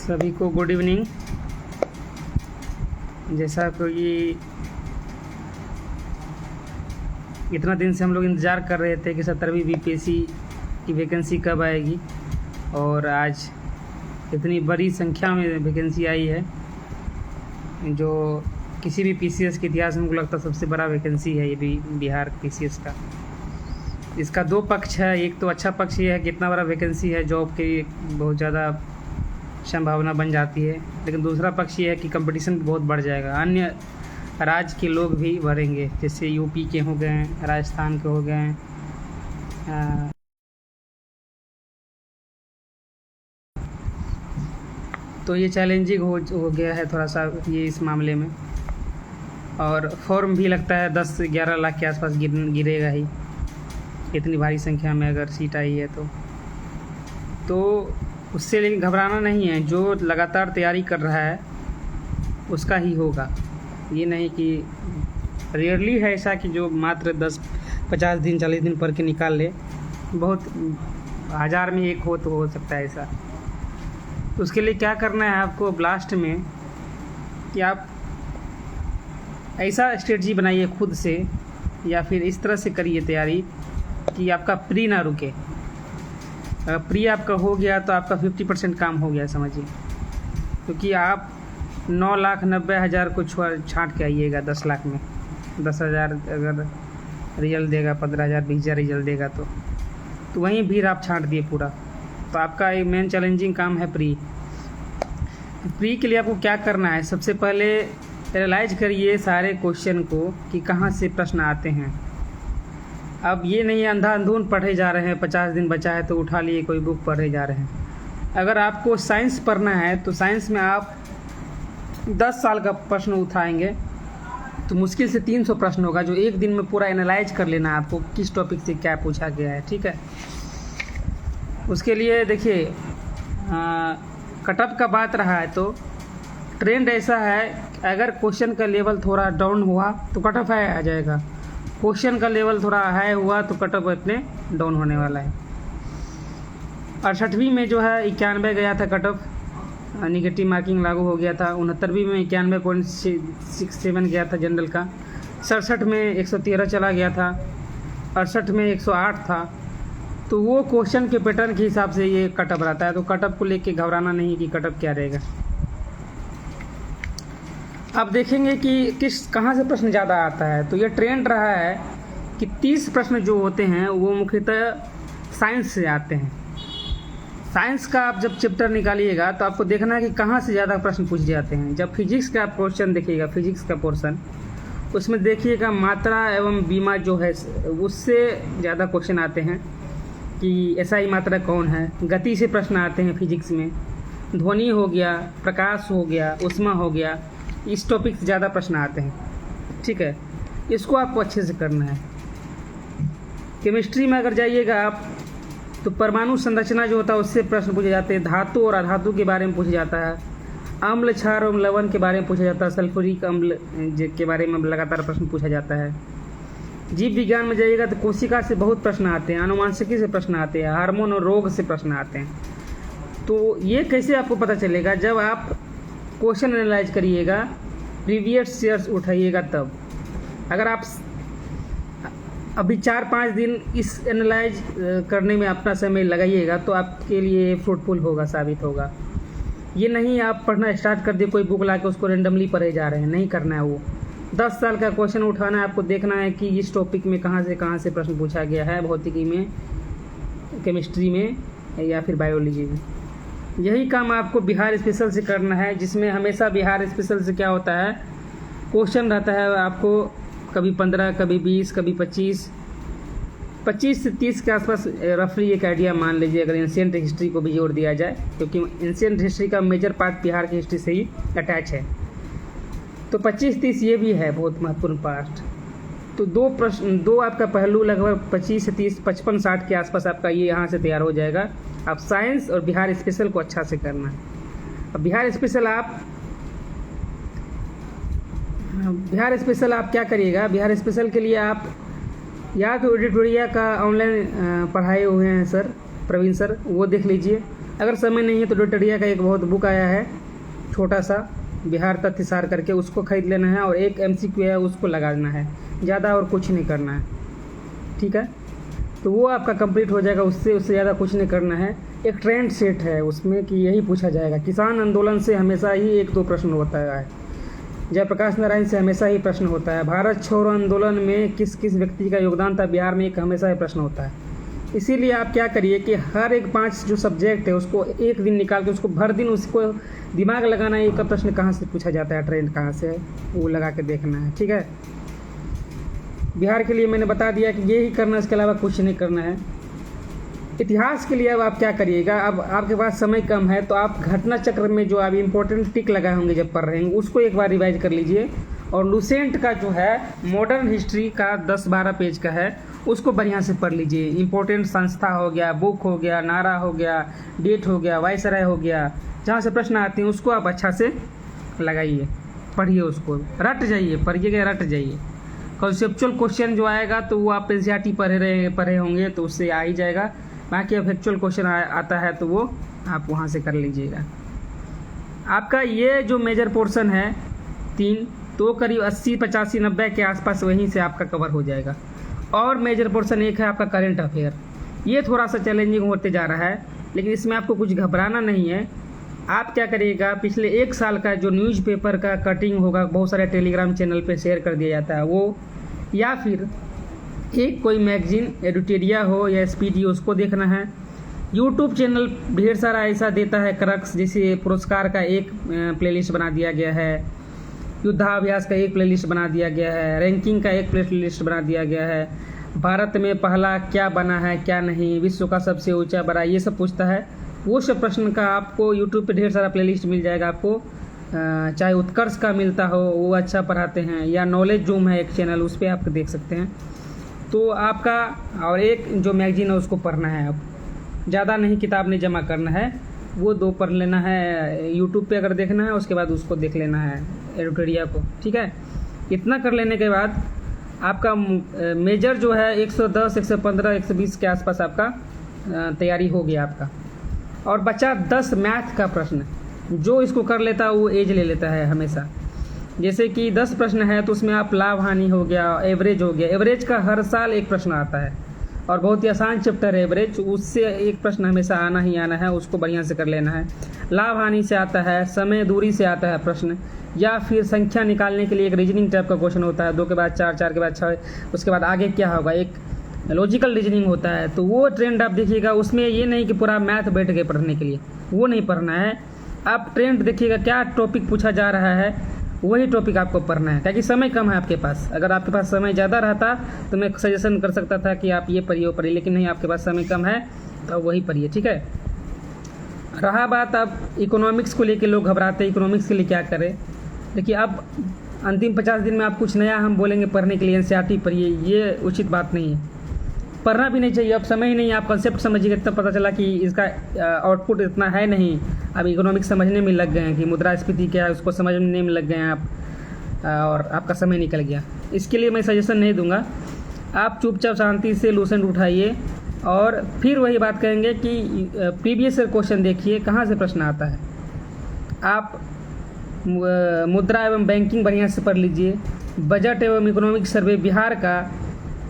सभी को good evening. जैसा कि इतना दिन से हम लोग इंतज़ार कर रहे थे कि 17वीं बीपीएससी की वैकेंसी कब आएगी, और आज इतनी बड़ी संख्या में वैकेंसी आई है जो किसी भी पीसीएस के इतिहास में हमको लगता है सबसे बड़ा वैकेंसी है ये भी बिहार पीसीएस का। इसका दो पक्ष है। एक तो अच्छा पक्ष ये है कि इतना बड़ा वैकेंसी है, जॉब की बहुत ज़्यादा संभावना बन जाती है, लेकिन दूसरा पक्ष ये है कि कंपटीशन बहुत बढ़ जाएगा। अन्य राज्य के लोग भी भरेंगे, जैसे यूपी के हो गए, राजस्थान के हो गए, तो ये चैलेंजिंग हो गया है थोड़ा सा ये इस मामले में। और फॉर्म भी लगता है 10-11 लाख के आसपास गिरेगा ही, इतनी भारी संख्या में अगर सीट आई है तो उससे लेकिन घबराना नहीं है। जो लगातार तैयारी कर रहा है उसका ही होगा। ये नहीं कि रेयरली है ऐसा कि जो मात्र 10-50 दिन 40 दिन पढ़ के निकाल ले, बहुत 1000 में एक हो तो हो सकता है ऐसा। तो उसके लिए क्या करना है आपको लास्ट में कि आप ऐसा स्ट्रेटजी बनाइए खुद से, या फिर इस तरह से करिए तैयारी कि आपका प्री ना रुके। अगर प्री आपका हो गया तो आपका 50% काम हो गया समझिए, क्योंकि आप 9,90,000 को छाँट के आइएगा 10 लाख में। 10,000 अगर रिजल्ट देगा, 15,000 20,000 रिजल्ट देगा तो वहीं भीड़ आप छाँट दिए पूरा। तो आपका एक मेन चैलेंजिंग काम है प्री। प्री के लिए आपको क्या करना है, सबसे पहले एनालाइज करिए सारे क्वेश्चन को कि कहाँ से प्रश्न आते हैं। अब ये नहीं अंधाधुंध पढ़े जा रहे हैं, 50 दिन बचा है तो उठा लिए कोई बुक पढ़े जा रहे हैं। अगर आपको साइंस पढ़ना है तो साइंस में आप 10 साल का प्रश्न उठाएंगे तो मुश्किल से 300 प्रश्न होगा, जो एक दिन में पूरा एनालाइज कर लेना है आपको किस टॉपिक से क्या पूछा गया है। ठीक है, उसके लिए देखिए कटअप का बात रहा है तो ट्रेंड ऐसा है, अगर क्वेश्चन का लेवल थोड़ा डाउन हुआ तो कटअप हाई आ जाएगा, क्वेश्चन का लेवल थोड़ा हाई हुआ तो कटअप इतने डाउन होने वाला है। 68वीं में जो है 91 गया था कटअप, निगेटिव मार्किंग लागू हो गया था। 69वीं में 91.67 गया था जनरल का। 67 में 113 चला गया था। 68 में 108 था। तो वो क्वेश्चन के पैटर्न के हिसाब से ये कटअप रहता है, तो कटअप को लेके घबराना नहीं कि कटअप क्या रहेगा। अब देखेंगे कि कहाँ से प्रश्न ज़्यादा आता है। तो ये ट्रेंड रहा है कि 30 प्रश्न जो होते हैं वो मुख्यतः साइंस से आते हैं। साइंस का आप जब चैप्टर निकालिएगा तो आपको देखना है कि कहाँ से ज़्यादा प्रश्न पूछे जाते हैं। जब फिजिक्स का आप क्वेश्चन देखिएगा, फिजिक्स का पोर्शन, उसमें देखिएगा मात्रा एवं बीमा जो है उससे ज़्यादा क्वेश्चन आते हैं कि एसआई मात्रा कौन है। गति से प्रश्न आते हैं फिजिक्स में, ध्वनि हो गया, प्रकाश हो गया, ऊष्मा हो गया, इस टॉपिक से ज़्यादा प्रश्न आते हैं। ठीक है, इसको आपको अच्छे से करना है। केमिस्ट्री में अगर जाइएगा आप तो परमाणु संरचना जो होता है उससे प्रश्न पूछे जाते हैं। धातु और अधातु के बारे में पूछा जाता है। अम्ल, क्षार और लवण के बारे में पूछा जाता है। सल्फ्यूरिक अम्ल के बारे में लगातार प्रश्न पूछा जाता है। जीव विज्ञान में जाइएगा तो कोशिका से बहुत प्रश्न आते हैं, आनुवांशिकी से प्रश्न आते हैं, हार्मोन और रोग से प्रश्न आते हैं। तो ये कैसे आपको पता चलेगा, जब आप क्वेश्चन एनालाइज करिएगा, प्रीवियस ईयर्स उठाइएगा तब। अगर आप अभी 4-5 दिन इस एनालाइज करने में अपना समय लगाइएगा तो आपके लिए फ्रूटफुल होगा, साबित होगा। ये नहीं आप पढ़ना स्टार्ट कर दिए, कोई बुक ला के उसको रेंडमली पढ़े जा रहे हैं, नहीं करना है वो। 10 साल का क्वेश्चन उठाना है, आपको देखना है कि इस टॉपिक में कहाँ से प्रश्न पूछा गया है, भौतिकी में, केमिस्ट्री में या फिर बायोलॉजी में। यही काम आपको बिहार स्पेशल से करना है, जिसमें हमेशा बिहार स्पेशल से क्या होता है, क्वेश्चन रहता है आपको कभी 15, कभी 20, कभी 25 से 30 के आसपास रफली एक आइडिया मान लीजिए, अगर एंशिएंट हिस्ट्री को भी जोड़ दिया जाए, क्योंकि एंशिएंट हिस्ट्री का मेजर पार्ट बिहार की हिस्ट्री से ही अटैच है। तो 25-30 ये भी है बहुत महत्वपूर्ण पार्ट। तो दो आपका पहलू लगभग 25 से 30, 55-60 के आसपास आपका ये यहाँ से तैयार हो जाएगा। आप साइंस और बिहार स्पेशल को अच्छा से करना है। अब बिहार स्पेशल आप क्या करिएगा, बिहार स्पेशल के लिए आप या तो एडिटोरिया का ऑनलाइन पढ़ाए हुए हैं सर, प्रवीण सर, वो देख लीजिए। अगर समय नहीं है तो डोटरिया का एक बहुत बुक आया है छोटा सा, बिहार तथ्यसार करके, उसको खरीद लेना है और एक MCQ है उसको लगाना है, ज़्यादा और कुछ नहीं करना है, ठीक है। तो वो आपका कंप्लीट हो जाएगा, उससे ज़्यादा कुछ नहीं करना है। एक ट्रेंड सेट है उसमें कि यही पूछा जाएगा। किसान आंदोलन से हमेशा ही 1-2 प्रश्न होता है। जयप्रकाश नारायण से हमेशा ही प्रश्न होता है। भारत छोड़ो आंदोलन में किस किस व्यक्ति का योगदान था बिहार में, एक हमेशा ही प्रश्न होता है। इसीलिए आप क्या करिए कि हर एक 5 जो सब्जेक्ट है उसको एक दिन निकाल के उसको भर दिन उसको दिमाग लगाना है, एक प्रश्न कहाँ से पूछा जाता है, ट्रेंड कहाँ से है, वो लगा के देखना है, ठीक है। बिहार के लिए मैंने बता दिया कि यही करना, इसके अलावा कुछ नहीं करना है। इतिहास के लिए अब आप क्या करिएगा, अब आपके पास समय कम है तो आप घटना चक्र में जो आप इम्पोर्टेंट टिक लगाए होंगे जब पढ़ रहे हैं उसको एक बार रिवाइज कर लीजिए। और लुसेंट का जो है मॉडर्न हिस्ट्री का 10-12 पेज का है, उसको बढ़िया से पढ़ लीजिए। इम्पोर्टेंट संस्था हो गया, बुक हो गया, नारा हो गया, डेट हो गया, वायसराय हो गया, जहाँ से प्रश्न आते हैं उसको आप अच्छा से लगाइए, पढ़िए, उसको रट जाइए, पढ़िएगा रट जाइए। कॉन्सेप्चुअल क्वेश्चन जो आएगा तो वो आप NCERT पढ़े होंगे तो उससे आ ही जाएगा। बाकी अब फैक्चुअल क्वेश्चन आता है तो वो आप वहाँ से कर लीजिएगा। आपका ये जो मेजर पोर्शन है 3, तो करीब 80, 85, 90 के आसपास वहीं से आपका कवर हो जाएगा। और मेजर पोर्शन एक है आपका करंट अफेयर। ये थोड़ा सा चैलेंजिंग होते जा रहा है, लेकिन इसमें आपको कुछ घबराना नहीं है। आप क्या करिएगा, पिछले 1 साल का जो न्यूज़पेपर का कटिंग होगा, बहुत सारे टेलीग्राम चैनल पे शेयर कर दिया जाता है वो, या फिर एक कोई मैगजीन एडिटोरिया हो या SPD उसको देखना है। यूट्यूब चैनल ढेर सारा ऐसा देता है क्रक्स, जैसे पुरस्कार का एक प्लेलिस्ट बना दिया गया है, युद्धाभ्यास का एक प्लेलिस्ट बना दिया गया है, रैंकिंग का एक प्लेलिस्ट बना दिया गया है, भारत में पहला क्या बना है क्या नहीं, विश्व का सबसे ऊंचा बड़ा, ये सब पूछता है। वो सब प्रश्न का आपको यूट्यूब पे ढेर सारा प्लेलिस्ट मिल जाएगा आपको। चाहे उत्कर्ष का मिलता हो, वो अच्छा पढ़ाते हैं, या नॉलेज जूम है एक चैनल, उस पर आप देख सकते हैं। तो आपका और एक जो मैगजीन है उसको पढ़ना है। अब ज़्यादा नहीं किताब नहीं जमा करना है, वो 2 पढ़ लेना है। यूट्यूब पे अगर देखना है उसके बाद उसको देख लेना है एडिटोरिया को, ठीक है। इतना कर लेने के बाद आपका मेजर जो है 110, 115, 120 के आसपास आपका तैयारी हो गया आपका। और बचा 10 मैथ का प्रश्न। जो इसको कर लेता है वो एज ले लेता है हमेशा। जैसे कि 10 प्रश्न है तो उसमें आप लाभ हानि हो गया, एवरेज हो गया। एवरेज का हर साल एक प्रश्न आता है और बहुत ही आसान चैप्टर है एवरेज, उससे एक प्रश्न हमेशा आना ही आना है, उसको बढ़िया से कर लेना है। लाभ हानि से आता है, समय दूरी से आता है प्रश्न, या फिर संख्या निकालने के लिए एक रीजनिंग टाइप का क्वेश्चन होता है, 2 के बाद 4, 4 के बाद 6, उसके बाद आगे क्या होगा, एक लॉजिकल रीजनिंग होता है। तो वो ट्रेंड आप देखिएगा, उसमें ये नहीं कि पूरा मैथ बैठ गए पढ़ने के लिए, वो नहीं पढ़ना है। आप ट्रेंड देखिएगा, क्या टॉपिक पूछा जा रहा है वही टॉपिक आपको पढ़ना है, क्योंकि समय कम है आपके पास। अगर आपके पास समय ज़्यादा रहता तो मैं सजेशन कर सकता था कि आप ये पढ़िए वो पढ़िए, लेकिन नहीं, आपके पास समय कम है तो वही पढ़िए, ठीक है। रहा बात अब इकोनॉमिक्स को लेके, लोग घबराते हैं इकोनॉमिक्स के लिए क्या करें। देखिए अब अंतिम 50 दिन में आप कुछ नया हम बोलेंगे पढ़ने के लिए NCERT पढ़िए, ये उचित बात नहीं है। पढ़ना भी नहीं चाहिए, अब समय ही नहीं है। आप कंसेप्ट समझिएगा तब पता चला कि इसका आउटपुट इतना है नहीं। अब इकोनॉमिक्स समझने में लग गए हैं कि मुद्रास्फीति क्या है, उसको समझने में लग गए हैं आप, और आपका समय निकल गया। इसके लिए मैं सजेशन नहीं दूंगा। आप चुपचाप शांति से लुसेंट उठाइए और फिर वही बात करेंगे कि प्रीवियस क्वेश्चन देखिए कहाँ से प्रश्न आता है। आप मुद्रा एवं बैंकिंग बढ़िया से पढ़ लीजिए। बजट एवं इकोनॉमिक सर्वे बिहार का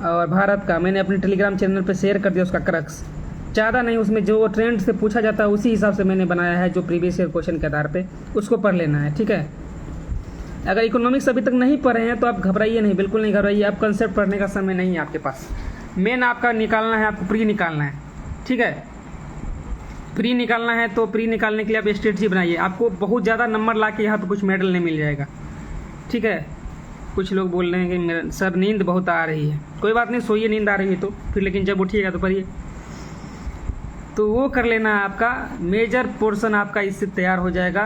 और भारत का मैंने अपने टेलीग्राम चैनल पे शेयर कर दिया, उसका क्रक्स ज़्यादा नहीं, उसमें जो ट्रेंड से पूछा जाता है उसी हिसाब से मैंने बनाया है, जो प्रीवियस ईयर क्वेश्चन के आधार पे उसको पढ़ लेना है, ठीक है। अगर इकोनॉमिक्स अभी तक नहीं पढ़े हैं तो आप घबराइए नहीं, बिल्कुल नहीं घबराइए। आप कंसेप्ट पढ़ने का समय नहीं है आपके पास, मेन आपका निकालना है, आपको प्री निकालना है, ठीक है। प्री निकालना है तो प्री निकालने के लिए आप स्ट्रेटजी बनाइए। आपको बहुत ज़्यादा नंबर ला के यहाँ पर कुछ मेडल नहीं मिल जाएगा, ठीक है। कुछ लोग बोल रहे हैं कि मेरा सर नींद बहुत आ रही है, कोई बात नहीं, सोइए, नींद आ रही है तो फिर, लेकिन जब उठिएगा तो पढ़िए। तो वो कर लेना है, आपका मेजर पोर्शन आपका इससे तैयार हो जाएगा।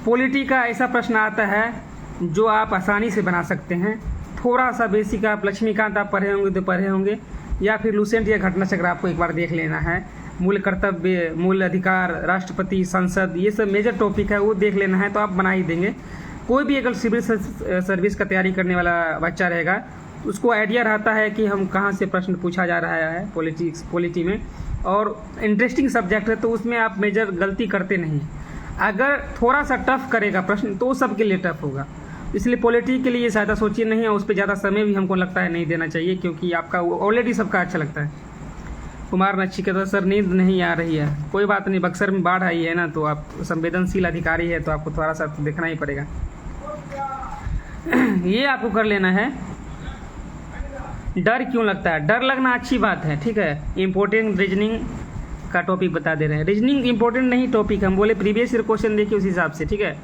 पॉलिटी का ऐसा प्रश्न आता है जो आप आसानी से बना सकते हैं, थोड़ा सा बेसिक। आप लक्ष्मीकांत आप पढ़े होंगे तो पढ़े होंगे, या फिर लुसेंट या घटना चक्र आपको एक बार देख लेना है। मूल कर्तव्य, मूल अधिकार, राष्ट्रपति, संसद, ये सब मेजर टॉपिक है, वो देख लेना है तो आप बना ही देंगे। कोई भी अगर सिविल सर्विस का तैयारी करने वाला बच्चा रहेगा उसको आइडिया रहता है कि हम कहाँ से प्रश्न पूछा जा रहा है पॉलिटी में, और इंटरेस्टिंग सब्जेक्ट है तो उसमें आप मेजर गलती करते नहीं। अगर थोड़ा सा टफ करेगा प्रश्न तो सबके लिए टफ होगा, इसलिए पॉलिटी के लिए ज़्यादा सोचिए नहीं, और उस पर ज़्यादा समय भी हमको लगता है नहीं देना चाहिए, क्योंकि आपका ऑलरेडी सबका अच्छा लगता है। कुमार नचिकेता सर नींद नहीं आ रही है, कोई बात नहीं, बक्सर में बाढ़ आई है ना, तो आप संवेदनशील अधिकारी है तो आपको थोड़ा सा तो देखना ही पड़ेगा। ये आपको कर लेना है। डर क्यों लगता है? डर लगना अच्छी बात है, ठीक है। इम्पोर्टेंट रीजनिंग का टॉपिक बता दे रहे हैं। रीजनिंग इंपॉर्टेंट नहीं टॉपिक, हम बोले प्रीवियस ईयर क्वेश्चन देखिए उस हिसाब से, ठीक है।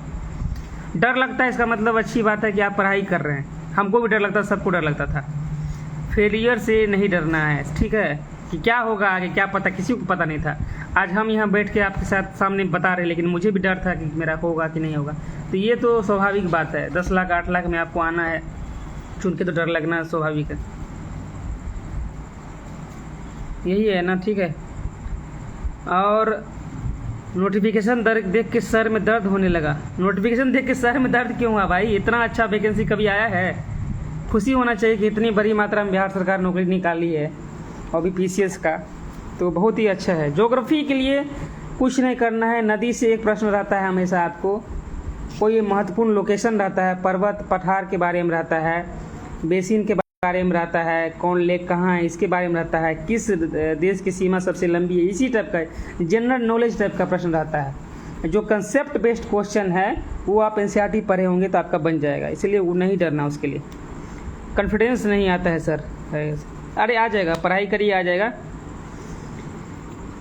डर लगता है इसका मतलब अच्छी बात है कि आप पढ़ाई कर रहे हैं। हमको भी डर लगता था, सबको डर लगता था। फेलियर से नहीं डरना है, ठीक है, कि क्या होगा आगे क्या पता, किसी को पता नहीं था। आज हम यहाँ बैठ के आपके साथ सामने बता रहे, लेकिन मुझे भी डर था कि मेरा होगा कि नहीं होगा। तो ये तो स्वाभाविक बात है, 10 लाख 8 लाख में आपको आना है चुन के, तो डर लगना स्वाभाविक है, यही है ना, ठीक है। और नोटिफिकेशन देख के सर में दर्द होने लगा। नोटिफिकेशन देख के सर में दर्द क्यों हुआ भाई? इतना अच्छा वैकेंसी कभी आया है? खुशी होना चाहिए कि इतनी बड़ी मात्रा में बिहार सरकार नौकरी निकाली है, और भी पीसीएस का, तो बहुत ही अच्छा है। ज्योग्राफी के लिए कुछ नहीं करना है। नदी से एक प्रश्न रहता है हमेशा आपको, कोई महत्वपूर्ण लोकेशन रहता है, पर्वत पठार के बारे में रहता है, बेसिन के बारे में रहता है, कौन लेक कहाँ है इसके बारे में रहता है, किस देश की सीमा सबसे लंबी है, इसी टाइप का जनरल नॉलेज टाइप का प्रश्न रहता है। जो कंसेप्ट बेस्ड क्वेश्चन है वो आप एनसीईआरटी पढ़े होंगे तो आपका बन जाएगा, इसलिए वो नहीं डरना उसके लिए। कॉन्फिडेंस नहीं आता है सर, अरे आ जाएगा, पढ़ाई करिए आ जाएगा।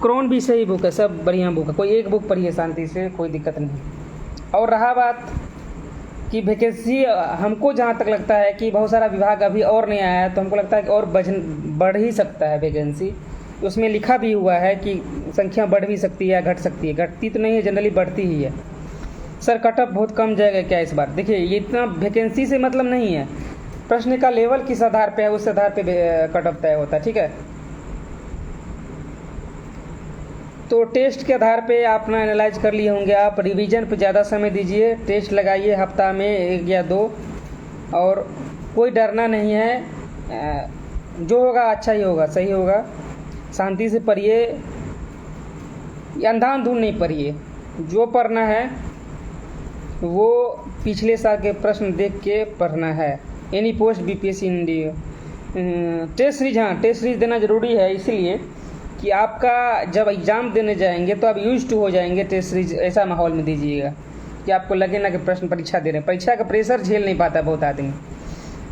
क्रोन भी सही बुक है, सब बढ़िया बुक है, कोई एक बुक पढ़िए शांति से, कोई दिक्कत नहीं। और रहा बात कि वैकेंसी, हमको जहाँ तक लगता है कि बहुत सारा विभाग अभी और नहीं आया है, तो हमको लगता है कि और बढ़ ही सकता है वैकेंसी। उसमें लिखा भी हुआ है कि संख्या बढ़ भी सकती है या घट सकती है, घटती तो नहीं है, जनरली बढ़ती ही है। सर कट ऑफ बहुत कम जाएगा क्या इस बार? देखिए ये इतना वैकेंसी से मतलब नहीं है, प्रश्न का लेवल किस आधार पे है उस आधार पे कट ऑफ तय होता है, ठीक है। तो टेस्ट के आधार पे आपने एनालाइज कर लिए होंगे आप। रिवीजन पे ज़्यादा समय दीजिए, टेस्ट लगाइए हफ्ता में 1 या 2, और कोई डरना नहीं है, जो होगा अच्छा ही होगा, सही होगा। शांति से पढ़िए, अंधाधुंध नहीं पढ़िए, जो पढ़ना है वो पिछले साल के प्रश्न देख के पढ़ना है। Any post BPSC India test series, हाँ टेस्ट सीरीज देना ज़रूरी है, इसलिए कि आपका जब एग्ज़ाम देने जाएंगे तो आप यूज टू हो जाएंगे। टेस्ट सीरीज ऐसा माहौल में दीजिएगा कि आपको लगे ना कि प्रश्न परीक्षा दे रहे हैं। परीक्षा का प्रेशर झेल नहीं पाता बहुत आदमी।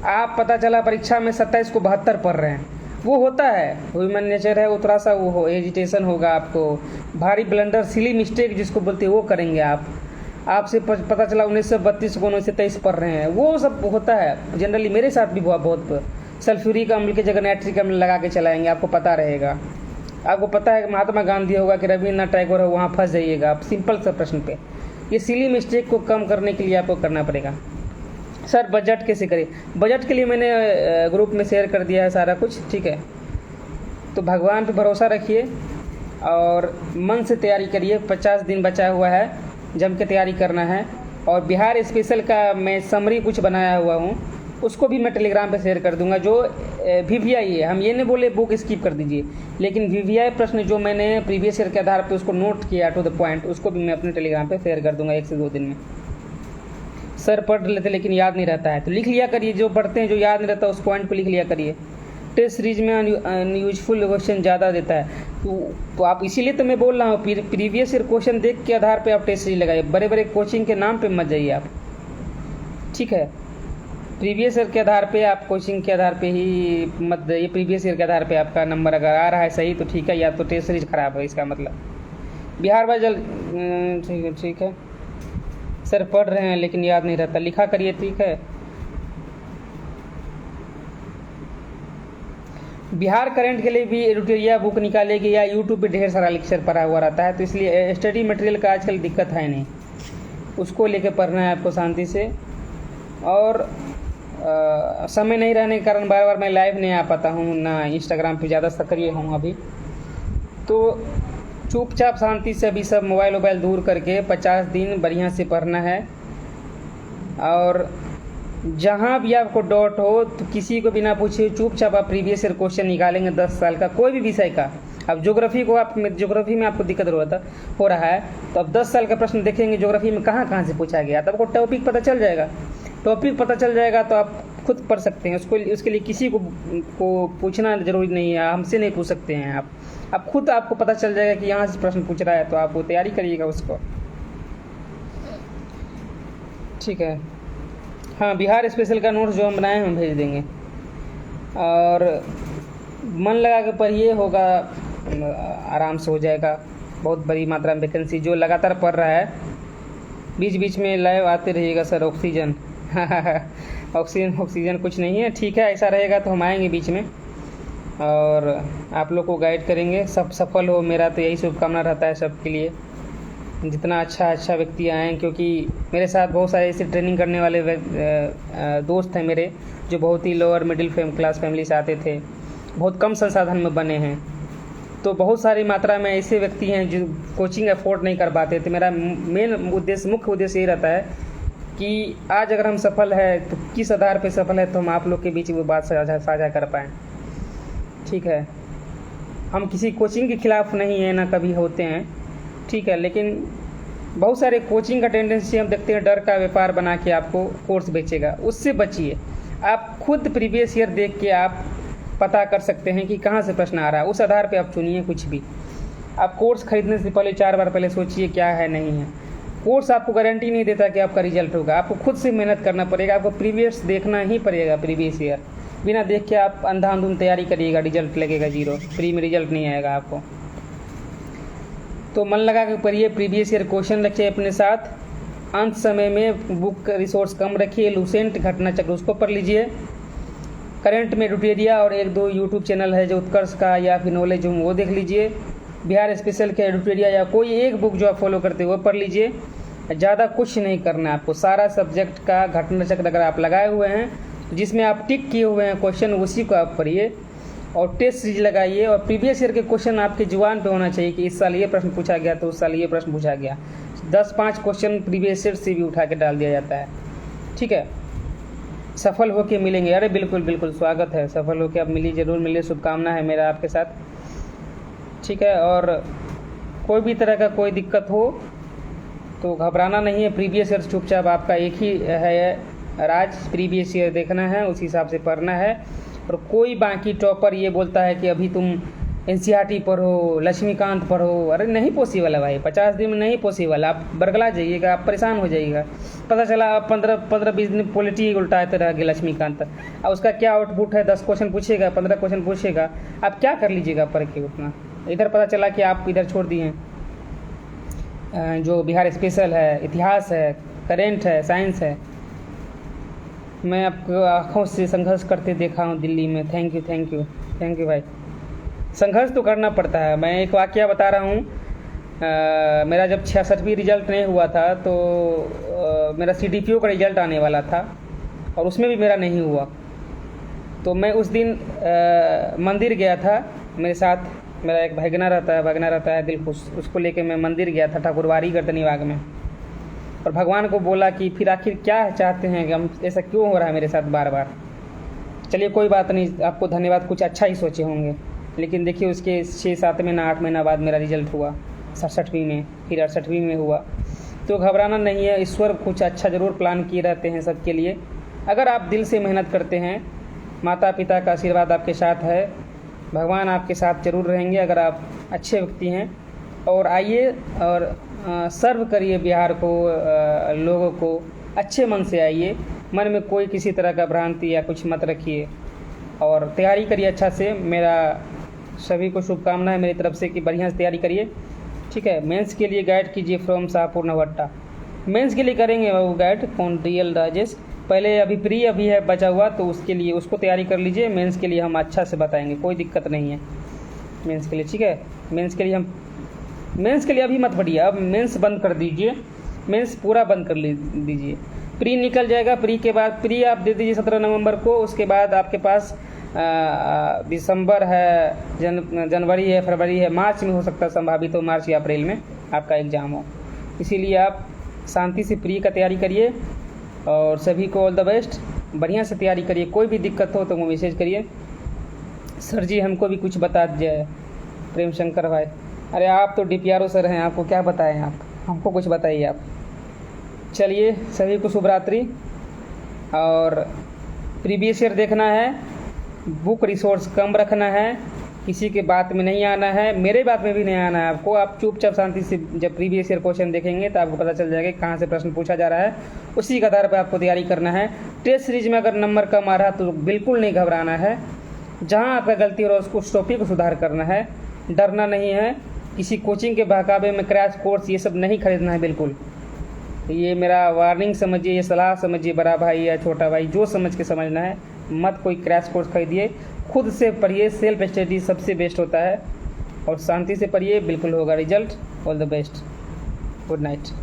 आप पता चला परीक्षा में 27 को 72 पढ़ रहे हैं, वो होता है, ह्यूमन नेचर है, वो थोड़ा सा वो एजिटेशन होगा आपको, भारी ब्लंडर सिली मिस्टेक जिसको बोलते हैं वो करेंगे आप। आपसे पता चला 1932 को 1923 पढ़ रहे हैं, वो सब होता है जनरली। मेरे साथ भी हुआ बहुत। सल्फ्यूरिक अम्ल की जगह नाइट्रिक अम्ल लगा के चलाएंगे, आपको पता रहेगा। आपको पता है कि महात्मा गांधी होगा कि रविन्द्रनाथ टैगोर है, वहाँ फंस जाइएगा आप सिंपल सा प्रश्न पे। ये सिली मिस्टेक को कम करने के लिए आपको करना पड़ेगा। सर बजट कैसे करें? बजट के लिए मैंने ग्रुप में शेयर कर दिया है सारा कुछ, ठीक है। तो भगवान पे भरोसा रखिए और मन से तैयारी करिए। 50 दिन बचा हुआ है, जम के तैयारी करना है। और बिहार स्पेशल का मैं समरी कुछ बनाया हुआ हूँ, उसको भी मैं टेलीग्राम पे शेयर कर दूंगा। जो वीवीआई है, हम ये नहीं बोले बुक स्किप कर दीजिए, लेकिन वीवीआई प्रश्न जो मैंने प्रीवियस ईयर के आधार पे उसको नोट किया टू द पॉइंट, उसको भी मैं अपने टेलीग्राम पे शेयर कर दूंगा 1 से 2 दिन में। सर पढ़ लेते लेकिन याद नहीं रहता है, तो लिख लिया करिए। जो पढ़ते हैं जो याद नहीं रहता उस पॉइंट को लिख लिया करिए। टेस्ट सीरीज में अनयूजफुल क्वेश्चन ज़्यादा देता है, तो आप इसीलिए तो मैं बोल रहा हूँ प्रीवियस ईयर क्वेश्चन देख के आधार पे आप टेस्ट सीरीज लगाइए। बड़े बड़े कोचिंग के नाम पे मत जाइए आप, ठीक है। प्रीवियस ईयर के आधार पे आप कोचिंग के आधार पे ही मत जाइए। प्रीवियस ईयर के आधार पे आपका नंबर अगर आ रहा है सही तो ठीक है, या तो टेस्ट सीरीज खराब है, इसका मतलब। बिहार बार ठीक है सर पढ़ रहे हैं लेकिन याद नहीं रहता, लिखा करिए, ठीक है। बिहार करंट के लिए भी एडिटोरिया बुक निकालेगी, या यूट्यूब पे ढेर सारा लेक्चर पढ़ा हुआ रहता है, तो इसलिए स्टडी मटेरियल का आजकल दिक्कत है नहीं, उसको लेके पढ़ना है आपको शांति से। और समय नहीं रहने के कारण बार बार मैं लाइव नहीं आ पाता हूँ, ना इंस्टाग्राम पे ज़्यादा सक्रिय हूँ अभी, तो चुपचाप शांति से अभी सब मोबाइल दूर करके 50 दिन बढ़िया से पढ़ना है। और जहाँ भी आपको डाउट हो तो किसी को बिना पूछे चुपचाप आप प्रीवियस ईयर क्वेश्चन निकालेंगे 10 साल का कोई भी विषय का। अब ज्योग्राफी को आप ज्योग्राफी में आपको दिक्कत हो रहा है तो अब 10 साल का प्रश्न देखेंगे ज्योग्राफी में कहाँ कहाँ से पूछा गया, तब आपको टॉपिक पता चल जाएगा। टॉपिक पता चल जाएगा तो आप खुद पढ़ सकते हैं, उसके लिए किसी को पूछना जरूरी नहीं है, हमसे नहीं पूछ सकते हैं आप खुद आपको पता चल जाएगा कि यहाँ से प्रश्न पूछ रहा है तो आप वो तैयारी करिएगा उसको। ठीक है, हाँ बिहार स्पेशल का नोट्स जो हम बनाए हैं हम भेज देंगे और मन लगा के पढ़िए, होगा आराम से हो जाएगा। बहुत बड़ी मात्रा में वैकेंसी जो लगातार पढ़ रहा है, बीच बीच में लाइव आते रहिएगा सर। ऑक्सीजन ऑक्सीजन कुछ नहीं है, ठीक है, ऐसा रहेगा तो हम आएंगे बीच में और आप लोग को गाइड करेंगे। सब सफल हो, मेरा तो यही शुभकामना रहता है सबके लिए, जितना अच्छा व्यक्ति आएँ, क्योंकि मेरे साथ बहुत सारे ऐसे ट्रेनिंग करने वाले दोस्त हैं मेरे जो बहुत ही लोअर मिडिल क्लास फैमिली से आते थे, बहुत कम संसाधन में बने हैं। तो बहुत सारी मात्रा में ऐसे व्यक्ति हैं जो कोचिंग अफोर्ड नहीं कर पाते थे। मेरा मुख्य उद्देश्य ये रहता है कि आज अगर हम सफल है तो किस आधार पे सफल है, तो हम आप लोग के बीच वो बात साझा कर पाएँ। ठीक है, हम किसी कोचिंग के खिलाफ नहीं है, ना कभी होते हैं, ठीक है, लेकिन बहुत सारे कोचिंग का टेंडेंसी हम देखते हैं डर का व्यापार बना के आपको कोर्स बेचेगा, उससे बचिए। आप खुद प्रीवियस ईयर देख के आप पता कर सकते हैं कि कहाँ से प्रश्न आ रहा है, उस आधार पे आप चुनिए कुछ भी। आप कोर्स खरीदने से पहले 4 बार पहले सोचिए क्या है नहीं है। कोर्स आपको गारंटी नहीं देता कि आपका रिजल्ट होगा, आपको खुद से मेहनत करना पड़ेगा, आपको प्रीवियस देखना ही पड़ेगा। प्रीवियस ईयर बिना देख के आप अंधाधुंध तैयारी करिएगा, रिजल्ट लगेगा 0, फ्री में रिजल्ट नहीं आएगा आपको। तो मन लगा के पढ़िए, प्रीवियस ईयर क्वेश्चन रखिए अपने साथ, अंत समय में बुक रिसोर्स कम रखिए, लूसेंट घटना चक्र उसको पढ़ लीजिए, करंट में एडुटेरिया और 1-2 यूट्यूब चैनल है जो उत्कर्ष का या फिर नॉलेज होम वो देख लीजिए, बिहार स्पेशल के एडुटेरिया या कोई एक बुक जो आप फॉलो करते हो वो पढ़ लीजिए। ज़्यादा कुछ नहीं करना है आपको, सारा सब्जेक्ट का घटना चक्र अगर आप लगाए हुए हैं जिसमें आप टिक किए हुए हैं क्वेश्चन उसी को आप पढ़िए और टेस्ट सीरीज लगाइए। और प्रीवियस ईयर के क्वेश्चन आपके जुबान पे होना चाहिए कि इस साल ये प्रश्न पूछा गया तो उस साल ये प्रश्न पूछा गया। 10-5 क्वेश्चन प्रीवियस ईयर से भी उठा के डाल दिया जाता है। ठीक है, सफल होके मिलेंगे। अरे बिल्कुल बिल्कुल स्वागत है, सफल होके आप जरूर मिलिए, शुभकामना है मेरा आपके साथ। ठीक है, और कोई भी तरह का कोई दिक्कत हो तो घबराना नहीं है। प्रीवियस ईयर चुपचाप आपका एक ही है राज, प्रीवियस ईयर देखना है, उस हिसाब से पढ़ना है। और कोई बाकी टॉपर ये बोलता है कि अभी तुम NCERT पढ़ो, लक्ष्मीकांत पढ़ो, अरे नहीं पॉसिबल है भाई, 50 दिन में नहीं पॉसिबल। आप बरगला जाइएगा, आप परेशान हो जाइएगा। पता चला आप 15-20 दिन पॉलिटी उल्टाते रह गए लक्ष्मीकांत, अब उसका क्या आउटपुट है? 10 क्वेश्चन पूछेगा, 15 क्वेश्चन पूछेगा, आप क्या कर लीजिएगा पढ़ के उतना? इधर पता चला कि आप इधर छोड़ दिए जो बिहार स्पेशल है, इतिहास है, करेंट है, साइंस है। मैं आपको आँखों से संघर्ष करते देखा हूँ दिल्ली में। थैंक यू भाई। संघर्ष तो करना पड़ता है। मैं एक वाकया बता रहा हूँ, मेरा जब 66वीं रिजल्ट नहीं हुआ था तो मेरा CDPO का रिजल्ट आने वाला था और उसमें भी मेरा नहीं हुआ। तो मैं उस दिन मंदिर गया था, मेरे साथ मेरा एक भागना रहता है दिलखुश, उसको लेके मैं मंदिर गया था ठाकुरबाड़ी गर्दनीबाग में, और भगवान को बोला कि फिर आखिर क्या चाहते हैं कि हम ऐसा क्यों हो रहा है मेरे साथ बार बार। चलिए कोई बात नहीं, आपको धन्यवाद, कुछ अच्छा ही सोचे होंगे। लेकिन देखिए उसके 6-7 महीना 8 महीना बाद मेरा रिजल्ट हुआ 67वीं में, फिर 68वीं में हुआ। तो घबराना नहीं है, ईश्वर कुछ अच्छा ज़रूर प्लान किए रहते हैं सबके लिए। अगर आप दिल से मेहनत करते हैं, माता पिता का आशीर्वाद आपके साथ है, भगवान आपके साथ जरूर रहेंगे अगर आप अच्छे व्यक्ति हैं। और आइए और सर्व करिए बिहार को, लोगों को, अच्छे मन से आइए, मन में कोई किसी तरह का भ्रांति या कुछ मत रखिए और तैयारी करिए अच्छा से। मेरा सभी को शुभकामना है मेरी तरफ से कि बढ़िया से तैयारी करिए। ठीक है, मेंस के लिए गाइड कीजिए फ्रॉम शाहपुर नवट्टा। मेंस के लिए करेंगे वो गाइड कौन रियल राजेश, पहले अभी प्री अभी है बचा हुआ, तो उसके लिए उसको तैयारी कर लीजिए। मेंस के लिए हम अच्छा से बताएंगे, कोई दिक्कत नहीं है मेंस के लिए। ठीक है, मेंस के लिए अभी मत पढ़िए, अब मेंस बंद कर दीजिए, मेंस पूरा बंद कर दीजिए। प्री निकल जाएगा, प्री के बाद प्री आप दे दीजिए 17 नवंबर को। उसके बाद आपके पास दिसंबर है, जनवरी है, फरवरी है, मार्च में हो सकता है संभावित हो, मार्च या अप्रैल में आपका एग्ज़ाम हो। इसीलिए आप शांति से प्री का तैयारी करिए और सभी को ऑल द बेस्ट। बढ़िया से तैयारी करिए, कोई भी दिक्कत हो तो वो मैसेज करिए। सर जी हमको भी कुछ बता दीजिए प्रेम शंकर भाई। अरे आप तो DPRO सर हैं, आपको क्या बताएं, आप हमको कुछ बताइए आप। चलिए सभी को शुभ रात्रि। और प्रीवियस ईयर देखना है, बुक रिसोर्स कम रखना है, किसी के बात में नहीं आना है, मेरे बात में भी नहीं आना है आपको। आप चुपचाप शांति से जब प्रीवियस ईयर क्वेश्चन देखेंगे तो आपको पता चल जाएगा कहाँ से प्रश्न पूछा जा रहा है, उसी के आधार पर आपको तैयारी करना है। टेस्ट सीरीज में अगर नंबर कम आ रहा है तो बिल्कुल नहीं घबराना है, जहाँ आपका गलती हो रहा है उसको उस टॉपिक को सुधार करना है, डरना नहीं है। किसी कोचिंग के बहकावे में क्रैश कोर्स ये सब नहीं खरीदना है बिल्कुल। ये मेरा वार्निंग समझिए, ये सलाह समझिए, बड़ा भाई या छोटा भाई जो समझ के समझना है। मत कोई क्रैश कोर्स खरीदिए, खुद से पढ़िए, सेल्फ स्टडी सबसे बेस्ट होता है। और शांति से पढ़िए, बिल्कुल होगा result. All the best, good night.